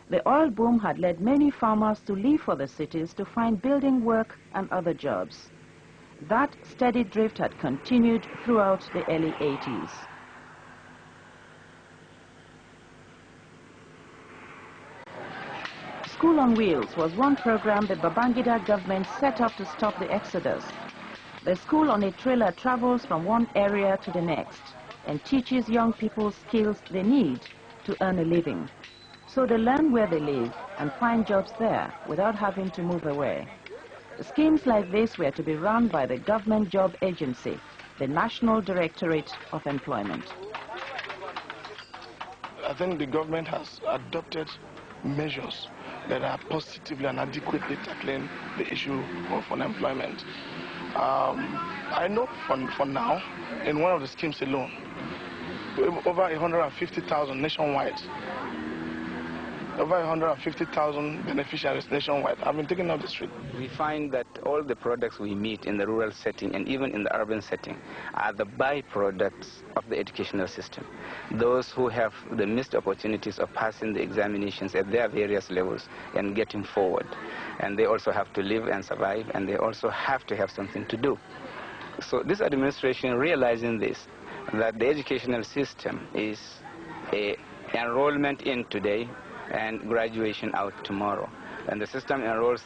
The oil boom had led many farmers to leave for the cities to find building work and other jobs. That steady drift had continued throughout the early 80s. School on Wheels was one program the Babangida government set up to stop the exodus. The school on a trailer travels from one area to the next and teaches young people skills they need to earn a living. So they learn where they live and find jobs there without having to move away. Schemes like this were to be run by the government job agency, the National Directorate of Employment. I think the government has adopted measures that are positively and adequately tackling the issue of unemployment. I know for now, in one of the schemes alone, over 150,000 nationwide, over 150,000 beneficiaries nationwide have been taken off the street. We find that all the products we meet in the rural setting and even in the urban setting are the byproducts of the educational system. Those who have the missed opportunities of passing the examinations at their various levels and getting forward. And they also have to live and survive, and they also have to have something to do. So this administration, realizing this, that the educational system is a enrollment in today and graduation out tomorrow. And the system enrolls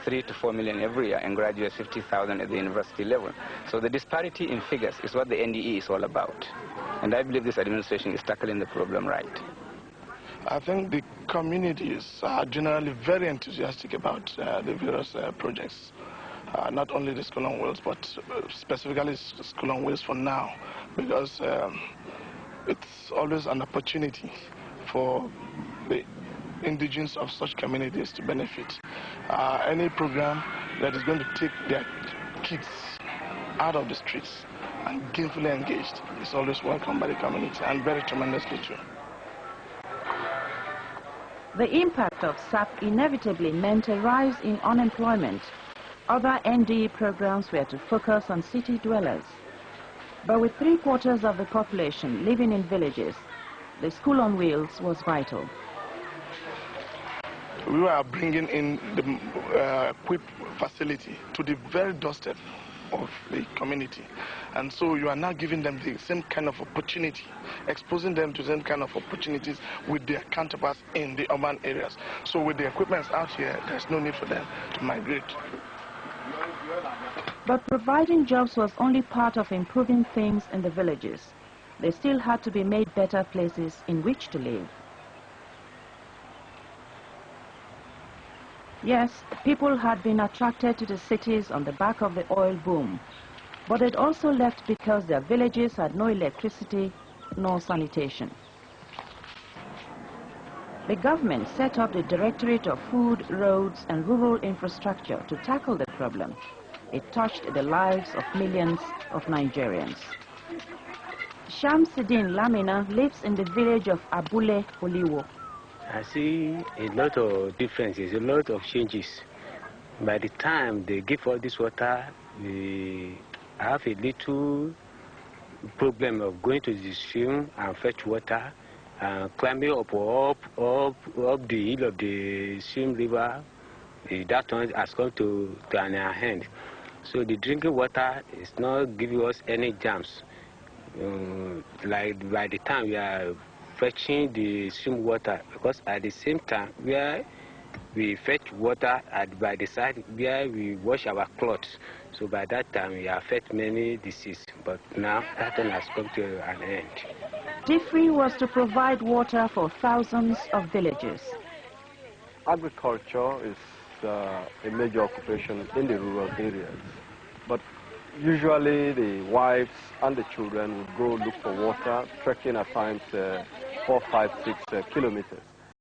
3 to 4 million every year and graduates 50,000 at the university level. So the disparity in figures is what the NDE is all about. And I believe this administration is tackling the problem right. I think the communities are generally very enthusiastic about the various projects. Not only the School on Wheels, but specifically School on Wheels for now, because it's always an opportunity for the indigenes of such communities to benefit. Any program that is going to take their kids out of the streets and gainfully engaged is always welcome by the community, and very tremendously true. The impact of SAP inevitably meant a rise in unemployment. Other NDE programs were to focus on city dwellers. But with 3/4 of the population living in villages, the School on Wheels was vital. We were bringing in the equipped facility to the very doorstep of the community. And so you are now giving them the same kind of opportunity, exposing them to the same kind of opportunities with their counterparts in the urban areas. So with the equipment out here, there's no need for them to migrate. But providing jobs was only part of improving things in the villages. They still had to be made better places in which to live. Yes, people had been attracted to the cities on the back of the oil boom, but they'd also left because their villages had no electricity, no sanitation. The government set up the Directorate of Food, Roads and Rural Infrastructure to tackle the problem. It touched the lives of millions of Nigerians. Shamsuddin Lamina lives in the village of Abule, Oliwo. I see a lot of differences, a lot of changes. By the time they give all this water, we have a little problem of going to the stream and fetch water, and climbing up the hill of the stream river. That one has come to an end. So the drinking water is not giving us any jams. Like by the time we are fetching the stream water, because at the same time where we fetch water by the side where we wash our clothes, so by that time we affect many diseases, but now that one has come to an end. DFRI was to provide water for thousands of villages. Agriculture is a major occupation in the rural areas, but usually the wives and the children would go look for water, trekking at times 4, 5, 6 kilometers.